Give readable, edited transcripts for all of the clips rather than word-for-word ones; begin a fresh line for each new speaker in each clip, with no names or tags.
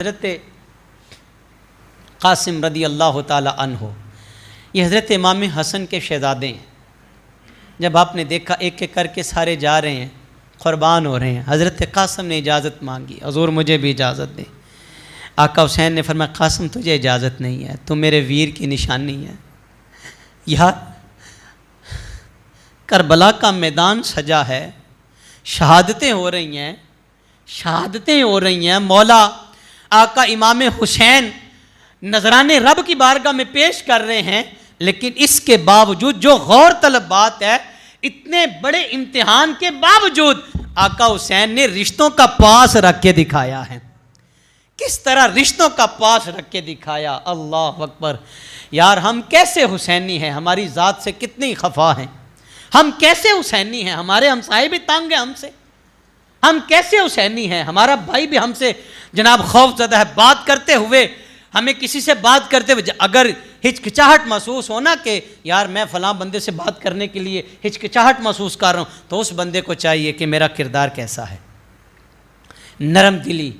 हज़रत क़ासिम रदी अल्लाह ताला अन्हो, ये हज़रत इमाम हसन के शहज़ादे हैं। जब आपने देखा एक एक करके सारे जा रहे हैं, क़ुरबान हो रहे हैं, हज़रत क़ासिम ने इजाज़त मांगी, हुज़ूर मुझे भी इजाज़त दें। आका हुसैन ने फरमाया क़ासिम तुझे इजाज़त नहीं है, तू मेरे वीर की निशानी है। यार करबला का मैदान सजा है, शहादतें हो रही हैं, शहादतें हो रही हैं। मौला आका इमाम हुसैन नजराने रब की बारगाह में पेश कर रहे हैं, लेकिन इसके बावजूद जो गौर तलब बात है, इतने बड़े इम्तिहान के बावजूद आका हुसैन ने रिश्तों का पास रख के दिखाया है। किस तरह रिश्तों का पास रख के दिखाया। अल्लाह अकबर। यार हम कैसे हुसैनी हैं, हमारी ज़ात से कितनी खफा हैं। हम कैसे हुसैनी हैं, हमारे हमसाए भी तंग हैं हमसे। हम कैसे हुसैनी हैं, हमारा भाई भी हमसे जनाब खौफज़दा है। बात करते हुए हमें किसी से बात करते हुए अगर हिचकिचाहट महसूस हो ना कि यार मैं फ़लाँ बंदे से बात करने के लिए हिचकिचाहट महसूस कर रहा हूँ, तो उस बंदे को चाहिए कि मेरा किरदार कैसा है, नरम दिली,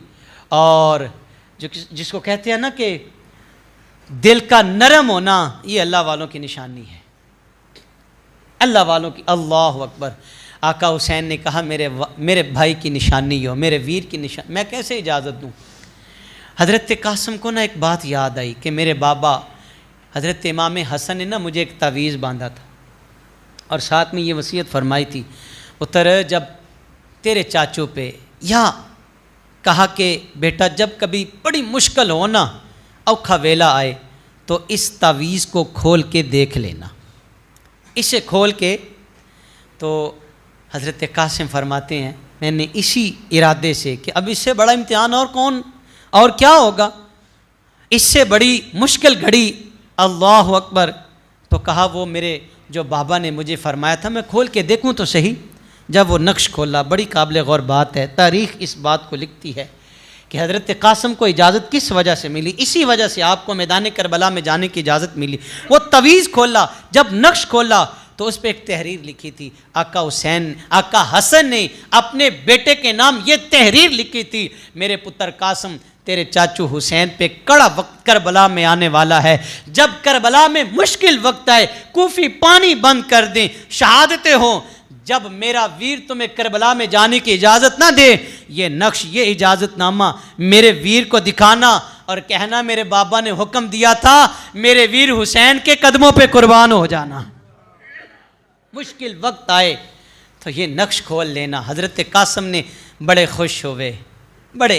और जिसको कहते हैं ना कि दिल का नरम होना, ये अल्लाह वालों की निशानी है, अल्लाह वालों की। अल्लाह अकबर। आका हुसैन ने कहा मेरे भाई की निशानी हो, मेरे वीर की निशानी, मैं कैसे इजाज़त दूँ। हज़रत क़ासिम को ना एक बात याद आई कि मेरे बाबा हज़रत इमाम हसन ने ना मुझे एक तावीज़ बांधा था और साथ में ये वसीयत फरमाई थी, पुत्र जब तेरे चाचू पे, या कहा कि बेटा जब कभी बड़ी मुश्किल हो ना, औखा वेला आए, तो इस तावीज़ को खोल के देख लेना। इसे खोल के, तो हज़रत क़ासिम फरमाते हैं मैंने इसी इरादे से कि अब इससे बड़ा इम्तिहान और कौन और क्या होगा, इससे बड़ी मुश्किल घड़ी, अल्लाह अकबर। तो कहा वो मेरे जो बाबा ने मुझे फरमाया था मैं खोल के देखूं तो सही। जब वो नक्श खोला, बड़ी काबिल गौर बात है, तारीख़ इस बात को लिखती है कि हज़रत क़ासिम को इजाज़त किस वजह से मिली। इसी वजह से आपको मैदान करबला में जाने की इजाज़त मिली। वो तवीज़ खोला, जब नक्श खोला तो उस पर एक तहरीर लिखी थी। आका हुसैन, आका हसन ने अपने बेटे के नाम ये तहरीर लिखी थी, मेरे पुत्र क़ासिम तेरे चाचू हुसैन पे कड़ा वक्त करबला में आने वाला है। जब करबला में मुश्किल वक्त आए, कूफी पानी बंद कर दें, शहादतें हों, जब मेरा वीर तुम्हें करबला में जाने की इजाज़त ना दे, ये नक्श, ये इजाज़तनामा मेरे वीर को दिखाना और कहना मेरे बाबा ने हुक्म दिया था मेरे वीर हुसैन के कदमों पे कुर्बान हो जाना। मुश्किल वक्त आए तो ये नक्श खोल लेना। हज़रत क़ासिम ने बड़े खुश हुए, बड़े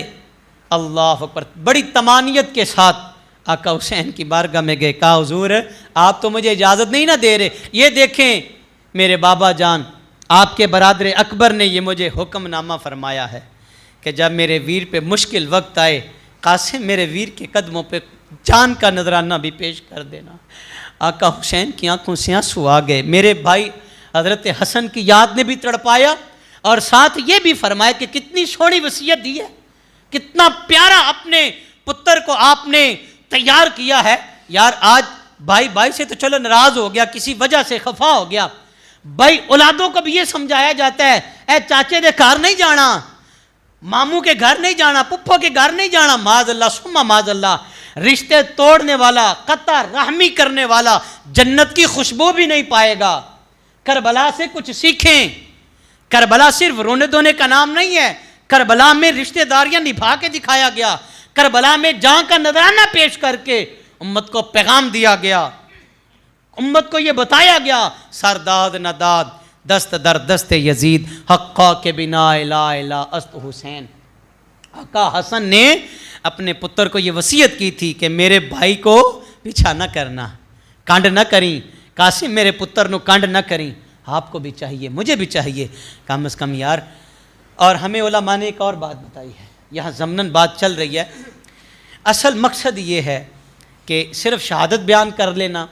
अल्लाह अकबर, बड़ी तमानियत के साथ आका हुसैन की बारगाह में गए। कहा हुजूर आप तो मुझे इजाज़त नहीं ना दे रहे, ये देखें मेरे बाबा जान आपके बरादर अकबर ने ये मुझे हुक्मनामा फरमाया है कि जब मेरे वीर पे मुश्किल वक्त आए, क़ासिम मेरे वीर के कदमों पे जान का नजराना भी पेश कर देना। आका हुसैन की आंखों से आंसू आ गए। मेरे भाई हज़रत हसन की याद ने भी तड़पाया और साथ ये भी फरमाया कि कितनी सोहनी वसीयत दी है, कितना प्यारा अपने पुत्र को आपने तैयार किया है। यार आज भाई भाई से तो चलो नाराज़ हो गया, किसी वजह से खफा हो गया, भाई औलादों को भी ये समझाया जाता है ए चाचे दे घर नहीं जाना, मामू के घर नहीं जाना, पुप्पो के घर नहीं जाना, माज़अल्लाह सुम्मा माज़अल्लाह। रिश्ते तोड़ने वाला, कता रहमी करने वाला जन्नत की खुशबू भी नहीं पाएगा। करबला से कुछ सीखें। करबला सिर्फ रोने धोने का नाम नहीं है, करबला में रिश्तेदारियां निभा के दिखाया गया। करबला में जान का नजराना पेश करके उम्मत को पैगाम दिया गया, उम्मत को यह बताया गया सरदाद नदाद दस्त दर दस्त यजीद हक्का के बिना इला इला अस्त हुसैन। आका हसन ने अपने पुत्र को यह वसीयत की थी कि मेरे भाई को पीछा न करना, कांड न करी, क़ासिम मेरे पुत्र नु कांड न करी। आपको भी चाहिए, मुझे भी चाहिए कम अज़ कम यार। और हमें उलमा ने एक और बात बताई है, यहाँ ज़मनन बात चल रही है, असल मकसद ये है कि सिर्फ शहादत बयान कर लेना,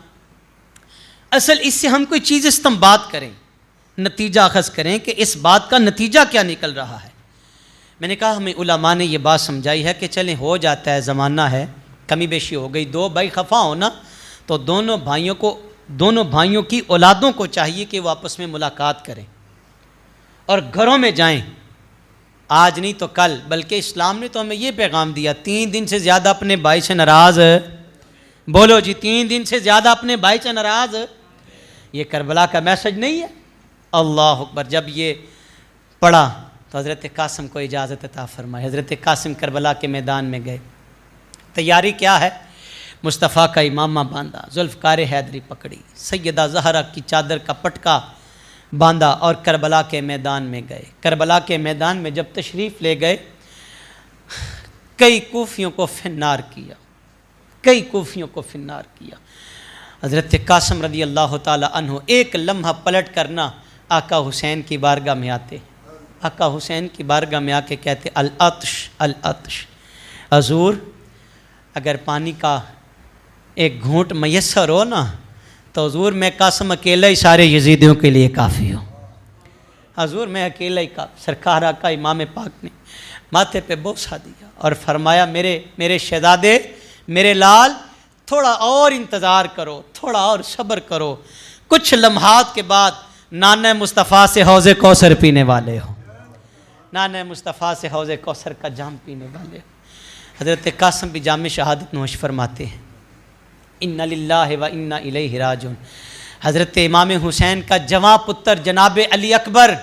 असल इससे हम कोई चीज़ इस्तेमाल करें, नतीजा अखज़ करें कि इस बात का नतीजा क्या निकल रहा है। मैंने कहा हमें उलमा ने यह बात समझाई है कि चलें हो जाता है, ज़माना है, कमी बेशी हो गई, दो भाई खफा हो ना, तो दोनों भाइयों की औलादों को चाहिए कि वो आपस में मुलाकात करें और घरों में जाएं, आज नहीं तो कल, बल्कि इस्लाम ने तो हमें ये पैगाम दिया, 3 दिन से ज़्यादा अपने भाई से नाराज़, बोलो जी, 3 दिन से ज़्यादा अपने भाई से नाराज़। ये करबला का मैसेज नहीं है? अल्लाह अकबर। जब ये पढ़ा तो हज़रत कासिम को इजाज़त अता फरमाई। हज़रत कासिम करबला के मैदान में गए। तैयारी क्या है? मुस्तफ़ा का इमामा बांधा, जुल्फ़कार हैदरी पकड़ी, सैयदा ज़हरा की चादर का पटका बांधा और करबला के मैदान में गए। करबला के मैदान में जब तशरीफ़ ले गए, कई कूफियों को फिन्नार किया, कई कूफियों को फिन्नार किया। हज़रत कासिम रज़ी अल्लाह ताला अन्हु एक लम्हा पलट करना आका हुसैन की बारगाह में आते, आका हुसैन की बारगाह में आके कहते, अल अत्श अल अत्श, हज़ूर अगर पानी का एक घूंट मैसर हो ना तो हज़ूर मैं कासिम अकेला ही सारे यजीदियों के लिए काफ़ी हूँ। हज़ूर मैं अकेला ही काफ़ी। सरकार आका इमाम पाक ने माथे पे बोसा दिया और फरमाया, मेरे शहजादे, मेरे लाल, थोड़ा और इंतज़ार करो, थोड़ा और सब्र करो, कुछ लम्हात के बाद नाना मुस्तफ़ा से हौज़े कौसर पीने वाले हो, नाना मुस्तफ़ा से हौज़े कौसर का जाम पीने वाले हो। हज़रत कासिम भी जाम शहादत नोश फरमाते हैं, इन्ना लिल्लाहि व इन्ना इलैहि राजिऊन। हज़रत इमाम हुसैन का जवां पुत्र जनाब अली अकबर,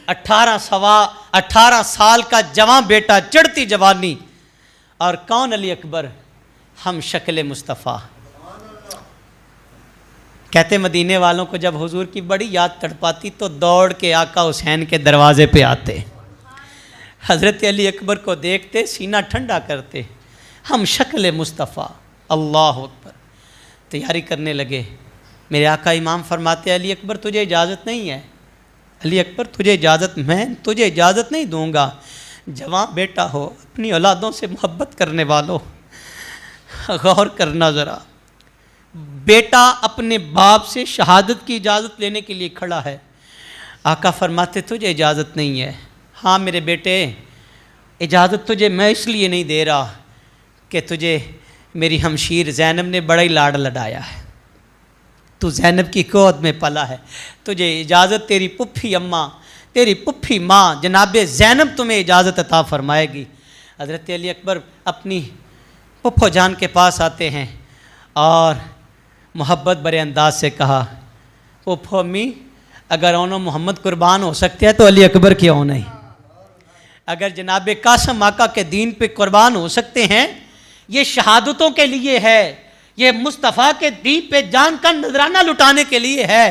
18 साल का जवां बेटा, चढ़ती जवानी। और कौन अली अकबर? हम शक्ल मुस्तफ़ा। कहते मदीने वालों को जब हुजूर की बड़ी याद तड़पाती तो दौड़ के आका हुसैन के दरवाज़े पे आते, हज़रत अली अकबर को देखते, सीना ठंडा करते, हम शक्ल मुस्तफ़ा। अल्लाह अकबर। तैयारी करने लगे। मेरे आका इमाम फरमाते, अली अकबर तुझे इजाज़त नहीं है, अली अकबर तुझे इजाज़त, मैं तुझे इजाज़त नहीं दूंगा। जवां बेटा हो, अपनी औलादों से मोहब्बत करने वालों, गौर करना ज़रा, बेटा अपने बाप से शहादत की इजाज़त लेने के लिए खड़ा है। आका फरमाते तुझे इजाज़त नहीं है। हाँ मेरे बेटे, इजाज़त तुझे मैं इसलिए नहीं दे रहा कि तुझे मेरी हमशीर ज़ैनब ने बड़ा ही लाड़ लड़ाया है, तू ज़ैनब की गोद में पला है, तुझे इजाज़त तेरी पुप्पी अम्मा, तेरी पुप्पी माँ जनाब ज़ैनब तुम्हें इजाज़त अता फरमाएगी। हज़रत अली अकबर अपनी पुप्पो जान के पास आते हैं और मोहब्बत भरे अंदाज से कहा, पुप्पो अम्मी, अगर ओनो मोहम्मद कुर्बान हो सकते हैं तो अली अकबर क्यों नहीं? अगर जनाब कासिम आका के दीन पे कुर्बान हो सकते हैं, ये शहादतों के लिए है, ये मुस्तफ़ा के दीन पे जान का नजराना लुटाने के लिए है।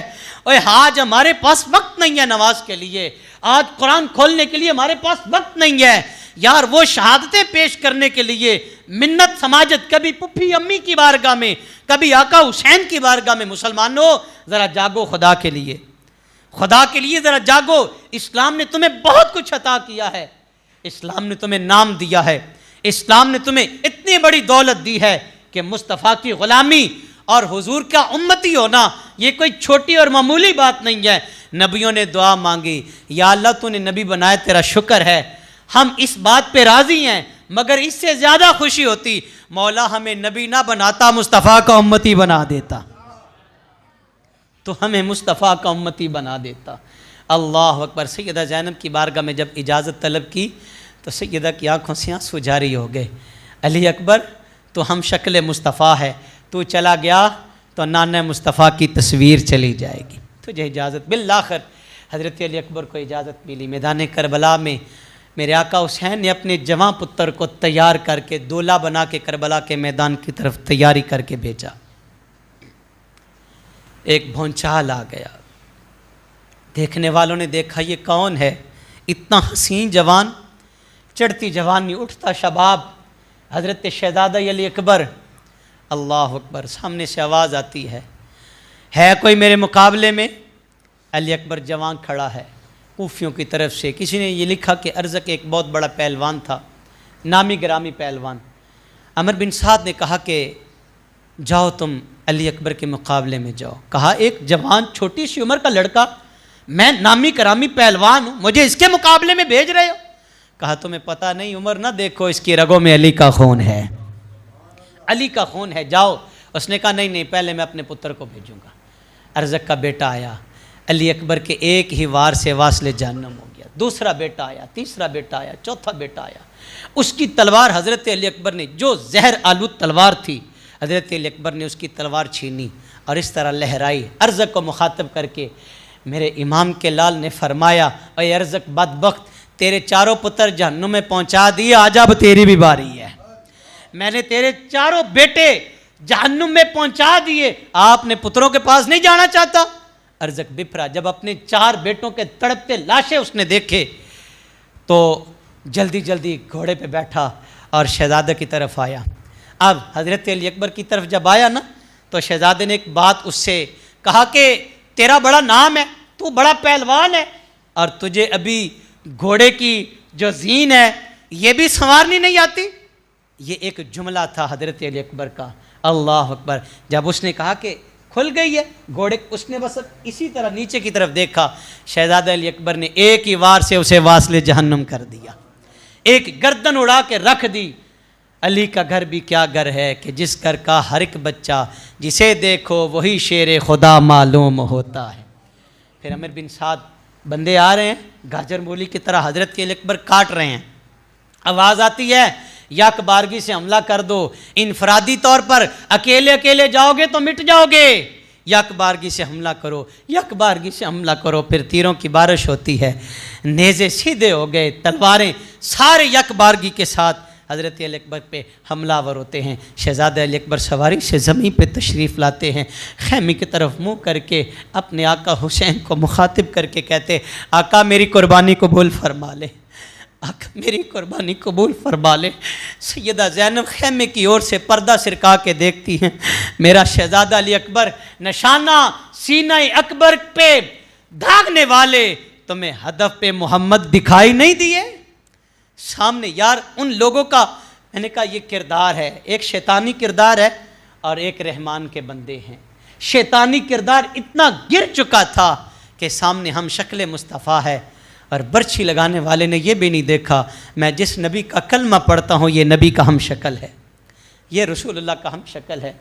और आज हमारे पास वक्त नहीं है नमाज के लिए, आज कुरान खोलने के लिए हमारे पास वक्त नहीं है यार। वो शहादतें पेश करने के लिए मिन्नत समाजत, कभी पुप्पी अम्मी की बारगाह में, कभी आका हुसैन की बारगाह में। मुसलमानों ज़रा जागो, खुदा के लिए, खुदा के लिए ज़रा जागो। इस्लाम ने तुम्हें बहुत कुछ अता किया है, इस्लाम ने तुम्हें नाम दिया है, इस्लाम ने तुम्हें इतनी बड़ी दौलत दी है कि मुस्तफ़ा की ग़ुलामी और हुजूर का उम्मती होना ये कोई छोटी और मामूली बात नहीं है। नबियों ने दुआ मांगी, या अल्लाह तूने नबी बनाया, तेरा शुक्र है, हम इस बात पे राज़ी हैं, मगर इससे ज़्यादा खुशी होती मौला हमें नबी ना बनाता, मुस्तफ़ा का उम्मती बना देता, तो हमें मुस्तफ़ा का उम्मती बना देता। अल्लाह अकबर। सैयदा ज़ैनब की बारगाह में जब इजाज़त तलब की तो सैयदा की आँखों से आंसू जारी हो गए। अली अकबर, तो हम शक्ल मुस्तफ़ा है, तू चला गया तो नाना मुस्तफ़ा की तस्वीर चली जाएगी, तुझे इजाज़त। बिल्लाखिर हज़रत अली अकबर को इजाज़त मिली। मैदान करबला में मेरे आका हुसैन ने अपने जवां पुत्र को तैयार करके दूल्हा बना के करबला के मैदान की तरफ तैयारी करके भेजा। एक भौंचाल आ गया, देखने वालों ने देखा ये कौन है, इतना हसीन जवान, चढ़ती जवानी, उठता शबाब, हज़रत शहज़ादा अली अकबर। अल्लाह अकबर। सामने से आवाज़ आती है कोई मेरे मुकाबले में? अली अकबर जवान खड़ा है। कूफियों की तरफ से किसी ने ये लिखा कि अर्ज़क एक बहुत बड़ा पहलवान था, नामी गिरामी पहलवान। अमर बिन साद ने कहा कि जाओ तुम अली अकबर के मुकाबले में जाओ। कहा एक जवान छोटी सी उम्र का लड़का, मैं नामी करामी पहलवान हूँ, मुझे इसके मुकाबले में भेज रहे हो? कहा तुम्हें पता नहीं, उम्र ना देखो, इसकी रगों में अली का खून है, अली का खून है, जाओ। उसने कहा नहीं नहीं, पहले मैं अपने पुत्र को भेजूंगा। अर्ज़क का बेटा आया, अली अकबर के एक ही वार से वास्ले जहन्नम हो गया। दूसरा बेटा आया, तीसरा बेटा आया, चौथा बेटा आया। उसकी तलवार हज़रत अली अकबर ने, जो जहर आलूद तलवार थी, हज़रत अली अकबर ने उसकी तलवार छीनी और इस तरह लहराई। अर्ज़क को मुखातब करके मेरे इमाम के लाल ने फरमाया, अय अर्ज़क बदबख्त, तेरे चारों पुत्र जहन्नुम में पहुंचा दिए, आज अब तेरी भी बारी है। मैंने तेरे चारों बेटे जहन्नुम में पहुंचा दिए, आपने पुत्रों के पास नहीं जाना चाहता। अर्ज़क बिफरा। जब अपने 4 बेटों के तड़पते लाशें उसने देखे तो जल्दी जल्दी घोड़े पे बैठा और शहजादे की तरफ आया। अब हज़रत अली अकबर की तरफ जब आया ना, तो शहजादे ने एक बात उससे कहा कि तेरा बड़ा नाम है, तू बड़ा पहलवान है और तुझे अभी घोड़े की जो जीन है ये भी संवारनी नहीं आती। ये एक जुमला था हज़रत अली अकबर का। अल्लाह अकबर। जब उसने कहा कि खुल गई है घोड़े, उसने बस इसी तरह नीचे की तरफ देखा, शहजादा अली अकबर ने एक ही वार से उसे वासले जहन्नुम कर दिया, एक गर्दन उड़ा के रख दी। अली का घर भी क्या घर है कि जिस घर का हर एक बच्चा जिसे देखो वही शेर खुदा मालूम होता है। फिर अमीर बिन साद बंदे आ रहे हैं, गाजर मूली की तरह हज़रत के अली अकबर काट रहे हैं। आवाज़ आती है, यक बारगी से हमला कर दो, इनफरादी तौर पर अकेले अकेले जाओगे तो मिट जाओगे, यक बारगी से हमला करो, यक बारगी से हमला करो। फिर तीरों की बारिश होती है, नेज़े सीधे हो गए, तलवारें सारे यक बारगी के साथ हज़रत अली अकबर पे हमलावर होते हैं। शहज़ादा अली अकबर सवारी से ज़मीन पे तशरीफ़ लाते हैं, खैमे की तरफ मुँह करके अपने आका हुसैन को मुखातिब करके कहते, आका मेरी कुर्बानी कबूल फरमा ले, आका मेरी कुर्बानी कबूल फरमा ले। सैयदा ज़ैनब खैमे की ओर से पर्दा सिरका के देखती हैं, मेरा शहज़ादा अली अकबर निशाना सीना अकबर पे दागने वाले तुम्हें हदफ पे मोहम्मद दिखाई नहीं दिए सामने। यार उन लोगों का, मैंने कहा ये किरदार है, एक शैतानी किरदार है और एक रहमान के बंदे हैं। शैतानी किरदार इतना गिर चुका था कि सामने हम शक्ल मुस्तफ़ा है और बर्छी लगाने वाले ने यह भी नहीं देखा मैं जिस नबी का कलमा पढ़ता हूँ ये नबी का हम शक्ल है, ये रसूलुल्लाह का हम शक्ल है।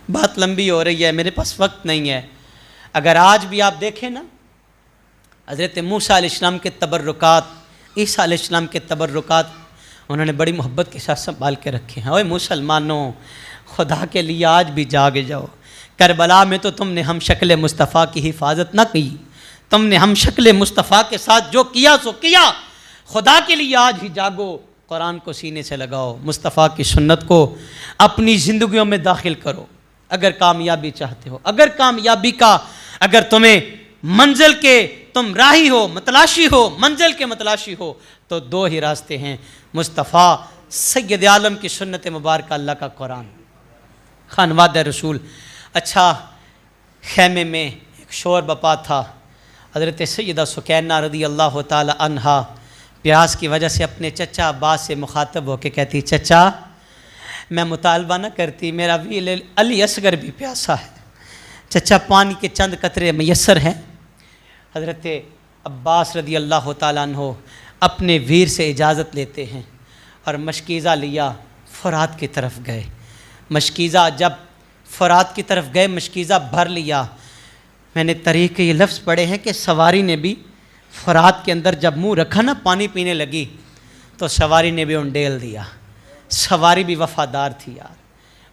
बात लंबी हो रही है, मेरे पास वक्त नहीं है। अगर आज भी आप देखें ना, हज़रत मूसा अलैहिस्सलाम के तबर्रुकात, ईसा अलैहिस्सलाम के तबर्रुकात उन्होंने बड़ी मोहब्बत के साथ संभाल के रखे हैं। ओए मुसलमानों, खुदा के लिए आज भी जाग जाओ। करबला में तो तुमने हम शक्ल मुस्तफ़ा की हिफाजत ना की, तुमने हम शक्ल मुस्तफ़ा के साथ जो किया सो किया। खुदा के लिए आज ही जागो, कुरान को सीने से लगाओ, मुस्तफ़ा की सुन्नत को अपनी ज़िंदगियों में दाखिल करो। अगर कामयाबी चाहते हो, अगर कामयाबी का, अगर तुम्हें मंजिल के तुम राही हो, मतलाशी हो, मंजिल के मतलाशी हो, तो 2 ही रास्ते हैं, मुस्तफ़ा सैयद आलम की सुन्नत मुबारक, अल्लाह का कुरान, खानवाद रसूल। अच्छा, खैमे में एक शोर बपा था। हज़रत सैयदा सुकैना रज़ी अल्लाह ताला अन्हा प्यास की वजह से अपने चचा अब्बास से मुखातब होकर कहती, चचा मैं मुतालबा न करती, मेरा वील अली असगर भी प्यासा है, चचा पानी के चंद कतरे मैसर हैं। हज़रत अब्बास रज़ी अल्लाह ताला अन्हो अपने वीर से इजाज़त लेते हैं और मशकीज़ा लिया, फ़ुरात की तरफ गए। मशकीज़ा जब फ़ुरात की तरफ गए, मशकीज़ा भर लिया। मैंने तरीक़ के ये लफ्ज़ पढ़े हैं कि सवारी ने भी फ़ुरात के अंदर जब मुँह रखा ना, पानी पीने लगी तो सवारी ने भी उंडेल दिया। सवारी भी वफ़ादार थी यार,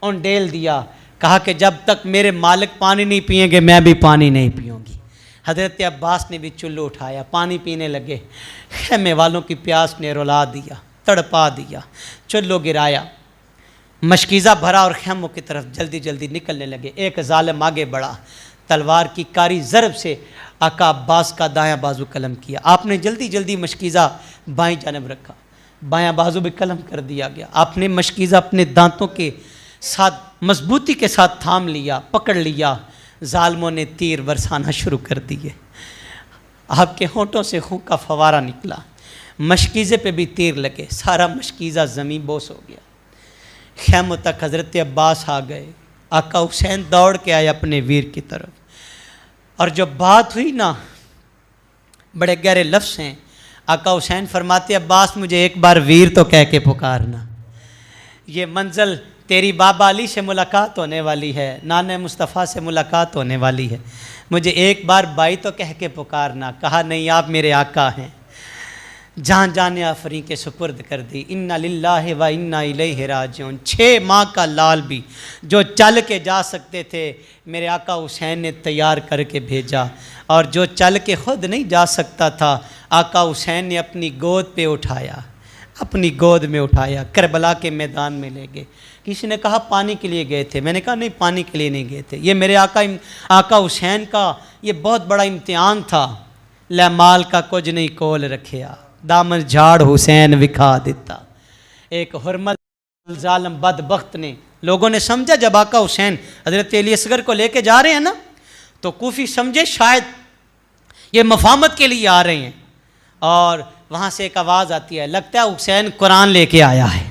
उंडेल दिया, कहा कि जब तक मेरे मालिक पानी नहीं पिएंगे मैं भी पानी नहीं पीऊँगी। हज़रत अब्बास ने भी चुल्लू उठाया, पानी पीने लगे। खैमे वालों की प्यास ने रुला दिया, तड़पा दिया, चुल्लू गिराया, मशकीज़ा भरा और खैमों की तरफ जल्दी जल्दी निकलने लगे। एक ज़ालिम आगे बढ़ा, तलवार की कारी ज़रब से आका अब्बास का दायां बाजू कलम किया। आपने जल्दी जल्दी मशकीज़ा बाईं जानब रखा, बायां बाजू भी कलम कर दिया गया। आपने मशकीज़ा अपने दांतों के साथ मजबूती के साथ थाम लिया, पकड़ लिया। जालमों ने तीर बरसाना शुरू कर दिए। आपके होंठों से खून का फवारा निकला, मशकीज़े पे भी तीर लगे, सारा मशकीज़ा ज़मीन बोस हो गया। खैमों तक हज़रत अब्बास आ गए। आका हुसैन दौड़ के आए अपने वीर की तरफ, और जो बात हुई ना, बड़े गहरे लफ्ज़ हैं। आका हुसैन फरमाते, अब्बास मुझे एक बार वीर तो कह के पुकारना, ये मंजिल तेरी बाबा अली से मुलाकात होने वाली है, नाने मुस्तफ़ा से मुलाकात होने वाली है। मुझे एक बार बाई तो कह के पुकारना। कहा नहीं, आप मेरे आका हैं। जान जाने आफरी के सुपुर्द कर दी। इन्ना लिल्लाहि व इन्ना इलैहि राजिऊन। 6 माह का लाल भी जो चल के जा सकते थे मेरे आका हुसैन ने तैयार करके भेजा, और जो चल के ख़ुद नहीं जा सकता था आका हुसैन ने अपनी गोद पे उठाया, अपनी गोद में उठाया, करबला के मैदान में ले गए। किसी ने कहा पानी के लिए गए थे, मैंने कहा नहीं, पानी के लिए नहीं गए थे। ये मेरे आका हुसैन का ये बहुत बड़ा इम्तिहान था। लै माल का कुछ नहीं कोल रखिया, दामन झाड़ हुसैन विखा देता। एक हुर्मत जालम बदबख्त ने, लोगों ने समझा जब आका हुसैन हज़रत अली असगर को लेके जा रहे हैं ना, तो कूफी समझे शायद ये मफामत के लिए आ रहे हैं, और वहाँ से एक आवाज़ आती है, लगता है हुसैन कुरान लेके आया है,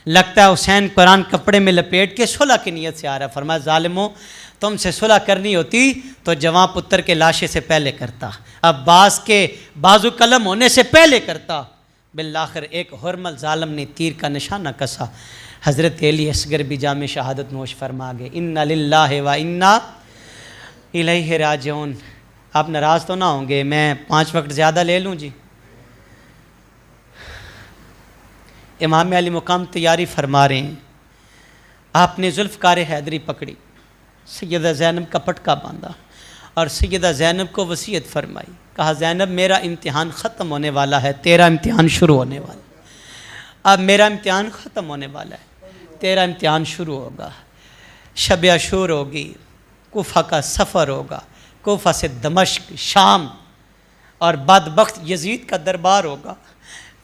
लगता है हुसैन कुरान कपड़े में लपेट के सुलह की नीयत से आ रहा है। फरमाया ज़ालिमों, तुमसे सुलह करनी होती तो जवां पुत्र के लाशे से पहले करता, अब्बास के बाजू कलम होने से पहले करता। बिल्लाखिर एक हुर्मल ज़ालिम ने तीर का निशाना कसा। हज़रत अली असगर भी जामे शहादत नोश फरमा गए। इन्ना लिल्लाहि व इन्ना इलैहि राजिऊन। आप नाराज़ तो ना होंगे, मैं 5 वक्त ज़्यादा ले लूँ जी। इमाम अली मुकाम तैयारी फरमा रहे हैं। आपने जुल्फ़कार हैदरी पकड़ी, सैयदा ज़ैनब का पटका बांधा और सैयदा ज़ैनब को वसीयत फरमाई। कहा ज़ैनब, मेरा इम्तिहान ख़त्म होने वाला है, तेरा इम्तिहान शुरू होने वाला है। अब मेरा इम्तिहान ख़त्म होने वाला है, तेरा इम्तिहान शुरू होगा। शब अशूर होगी, कोफा का सफ़र होगा, कोफा से दमश्क, शाम और बदबख्त यजीद का दरबार होगा।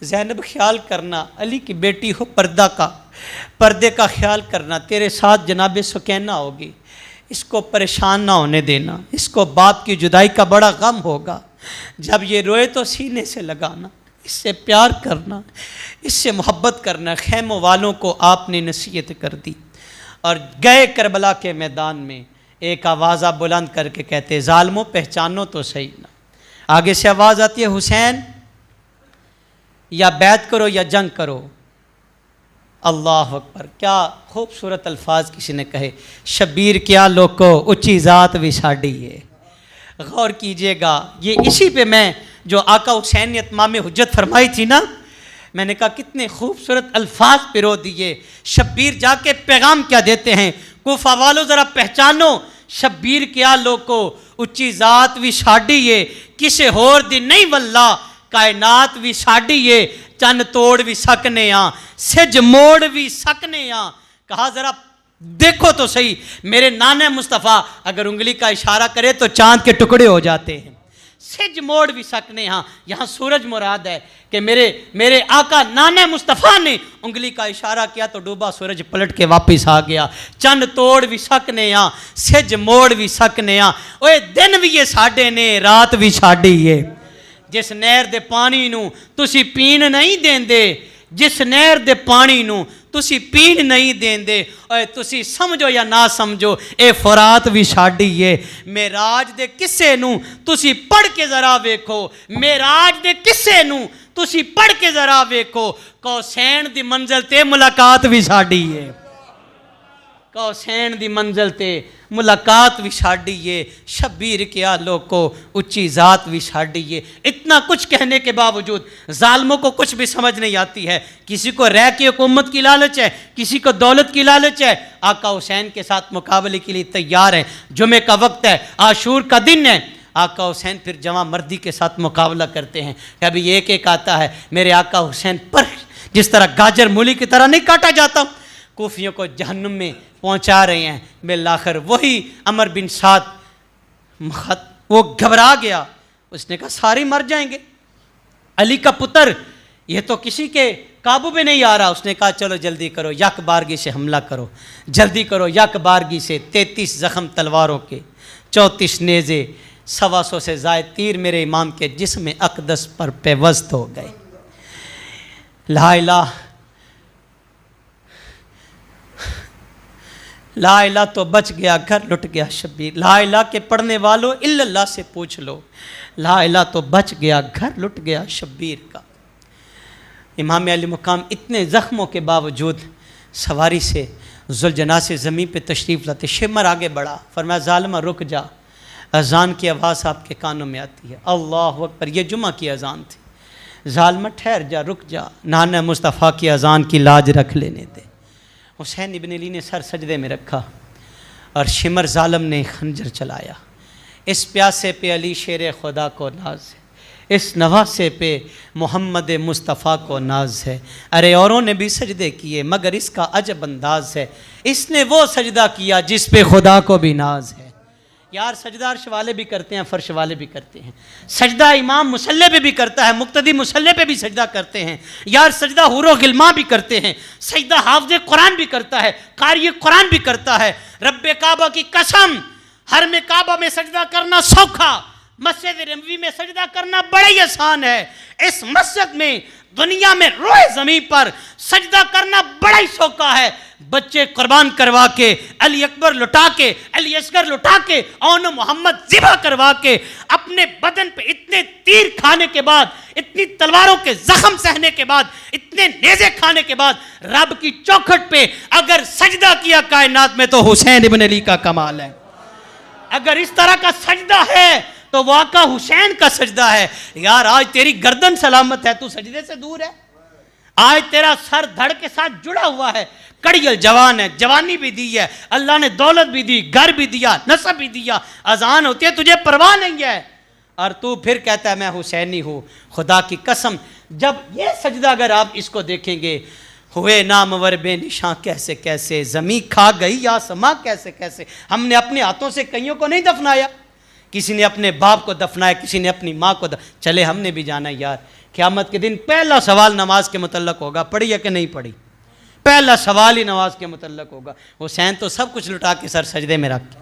ज़ैनब ख्याल करना, अली की बेटी हो, पर्दे का ख्याल करना, तेरे साथ जनाब सुकैना होगी, इसको परेशान ना होने देना, इसको बाप की जुदाई का बड़ा गम होगा। जब ये रोए तो सीने से लगाना, इससे प्यार करना, इससे मोहब्बत करना। खैमों वालों को आपने नसीहत कर दी और गए करबला के मैदान में। एक आवाज़ आप बुलंद करके कहते, ज़ालिमों पहचानो तो सही ना। आगे से आवाज़ आती है, हुसैन या बैत करो या जंग करो। अल्लाह अकबर, क्या खूबसूरत अल्फाज किसी ने कहे। शबीर क्या लोको उच्ची ज़ात भी साड़ी है। गौर कीजिएगा, ये इसी पे मैं जो आका हुसैन ने इत्माम हुज्जत फरमाई थी ना, मैंने कहा कितने खूबसूरत अल्फाज पिरो दिए। शब्बीर जाके पैगाम क्या देते हैं, कोफा वालों ज़रा पहचानो, शब्बीर क्या लोको उच्ची ज़ात भी साड़ी है, किसे होर दिन नहीं वल्ला कायनात भी साड़ी है, चन तोड़ भी सकने आ, सिज मोड़ भी सकने आ। कहा जरा देखो तो सही, मेरे नाने मुस्तफ़ा अगर उंगली का इशारा करे तो चांद के टुकड़े हो जाते हैं, सिज मोड़ भी सकने। हाँ, यहाँ सूरज मुराद है कि मेरे आका नाने मुस्तफ़ा ने उंगली का इशारा किया तो डूबा सूरज पलट के वापस आ गया। चंद तोड़ भी सकने आ, सिज मोड़ भी सकने आ। ओए दिन भी ये साडे ने, रात भी साडी है। जिस नहर दे पानी नू तुसी पीण नहीं देंदे, जिस नहर दे पानी नू तुसी पीण नहीं देंदे, ओए तुसी समझो या ना समझो, ए फुरात भी साडी है। मेराज दे किस्से नू तुसी पढ़ के जरा वेखो, मेराज दे किस्से नू तुसी पढ़ के जरा वेखो, कौसैन दी मंजिल ते मुलाकात भी साडी है। कौसैन दी मंजिल ते मुलाकात भी साड़ी है। शब्बीर क्या लोको उच्ची ज़ात भी साड़ी है। इतना कुछ कहने के बावजूद ज़ालिमों को कुछ भी समझ नहीं आती है। किसी को रह की हुकूमत की लालच है, किसी को दौलत की लालच है। आका हुसैन के साथ मुकाबले के लिए तैयार है। जुमे का वक्त है, आशूर का दिन है। आका हुसैन फिर जवां मर्दी के साथ मुकाबला करते हैं। अभी एक एक आता है, मेरे आका हुसैन पर जिस तरह गाजर मूली की तरह नहीं काटा जाता, कूफियों को जहन्नुम में पहुंचा रहे हैं। बिल्लाखिर वही अमर बिन साद वो घबरा गया, उसने कहा सारे मर जाएंगे, अली का पुत्र ये तो किसी के काबू में नहीं आ रहा। उसने कहा चलो जल्दी करो, यक बारगी से हमला करो, जल्दी करो। यक बारगी से 33 ज़ख्म तलवारों के, 34 नेज़े, 125 से ज़ायद तीर मेरे इमाम के जिस्म अक़दस पर पेवस्त हो गए। ला इलाहा ला इला तो बच गया, घर लुट गया शब्बीर। ला इला के पढ़ने वालों इल्लल्लाह से पूछ लो, ला इला तो बच गया, घर लुट गया शब्बीर का। इमाम अली मुकाम इतने ज़ख्मों के बावजूद सवारी से जुलजना से ज़मीन पे तशरीफ़ लाते, शिमर आगे बढ़ा, फरमाया ज़ालिमा रुक जा, अज़ान की आवाज़ आपके कानों में आती है, अल्लाह अकबर। ये जुमा की अज़ान थी। ज़ालिमा ठहर जा, रुक जा, नाना मुस्तफ़ा की अज़ान की लाज रख लेने दे। हुसैन इब्न अली ने सर सजदे में रखा और शिमर ज़ालिम ने खंजर चलाया। इस प्यासे पे अली शेर खुदा को नाज है, इस नवासे पे मोहम्मद मुस्तफ़ा को नाज है। अरे औरों ने भी सजदे किए मगर इसका अजब अंदाज है, इसने वो सजदा किया जिस पे खुदा को भी नाज है। यार सजदा अर्श वाले भी करते हैं, फर्श वाले भी करते हैं। सजदा इमाम मुसल्ले पे भी करता है, मुक्तदी मुसल्ले पे भी सजदा करते हैं। यार सजदा हुरो गिलमा भी करते हैं, सजदा हाफ़िज़ कुरान भी करता है, कारी कुरान भी करता है। रब्बे काबा की कसम, हर में काबा में सजदा करना सौखा, मस्जिद नबवी में सजदा करना बड़ा ही आसान है। इस मस्जिद में दुनिया में रोए ज़मीन पर सजदा करना बड़ा ही सौखा है। बच्चे कुर्बान करवा के, अली अकबर लुटा के, अली असगर लुटा के, औन मोहम्मद ज़िबा करवा के, अपने बदन पे इतने तीर खाने के बाद, इतनी तलवारों के जख्म सहने के बाद, इतने नेज़े खाने के बाद रब की चौखट पे अगर सजदा किया कायनात में तो हुसैन इब्न अली का कमाल है। अगर इस तरह का सजदा है तो वाका हुसैन का सजदा है। यार आज तेरी गर्दन सलामत है, तू सजदे से दूर है। आज तेरा सर धड़ के साथ जुड़ा हुआ है, कड़ियल जवान है, जवानी भी दी है, अल्लाह ने दौलत भी दी, घर भी दिया, नसब भी दिया, अजान होती है तुझे परवाह नहीं है, और तू फिर कहता है मैं हुसैनी हूँ। खुदा की कसम, जब ये सजदा अगर आप इसको देखेंगे, हुए नामवर बेनिशां कैसे कैसे, ज़मीं खा गई या समा कैसे कैसे। हमने अपने हाथों से कईयों को नहीं दफनाया, किसी ने अपने बाप को दफनाया, किसी ने अपनी माँ को चले हमने भी जाना यार। क़यामत के दिन पहला सवाल नमाज के मुतल्लक होगा, पढ़ी है कि नहीं पढ़ी, पहला सवाल ही नमाज के मुतल्लक होगा। हुसैन तो सब कुछ लुटा के सर सजदे में रख के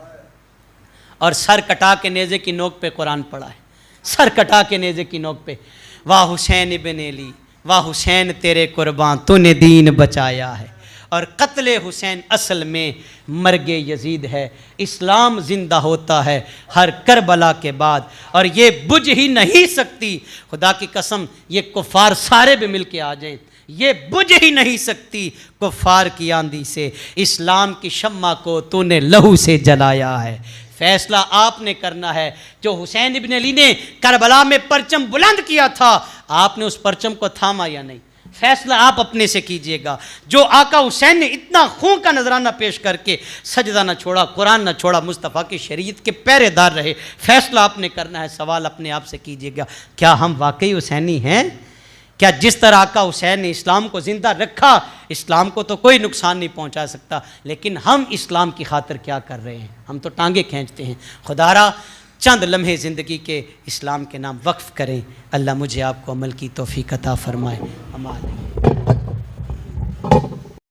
और सर कटा के नेज़े की नोक पे कुरान पढ़ा है, सर कटा के नेज़े की नोक पे। वाह हुसैन इब्न अली, वाह हुसैन तेरे कुर्बान, तूने दीन बचाया है। और कत्ले हुसैन असल में मर्गे यजीद है। इस्लाम ज़िंदा होता है हर करबला के बाद, और ये बुझ ही नहीं सकती। खुदा की कसम, ये कुफ़ार सारे भी मिल के आ जाएं, ये बुझ ही नहीं सकती कुफ़ार की आंधी से। इस्लाम की शम्मा को तूने लहू से जलाया है। फैसला आपने करना है। जो हुसैन इब्न अली ने करबला में परचम बुलंद किया था, आपने उस परचम को थामा या नहीं, फैसला आप अपने से कीजिएगा। जो आका हुसैन ने इतना खून का नजराना पेश करके सजदा न छोड़ा, कुरान न छोड़ा, मुस्तफ़ा की शरीयत के पहरेदार रहे, फैसला आपने करना है। सवाल अपने आप से कीजिएगा, क्या हम वाकई हुसैनी हैं? क्या जिस तरह आका हुसैन ने इस्लाम को ज़िंदा रखा, इस्लाम को तो कोई नुकसान नहीं पहुंचा सकता, लेकिन हम इस्लाम की खातिर क्या कर रहे हैं? हम तो टांगे खींचते हैं। खुदारा चंद लम्हे ज़िंदगी के इस्लाम के नाम वक्फ़ करें। अल्लाह मुझे आपको अमल की तौफ़ीक़ अता फ़रमाए। अमान।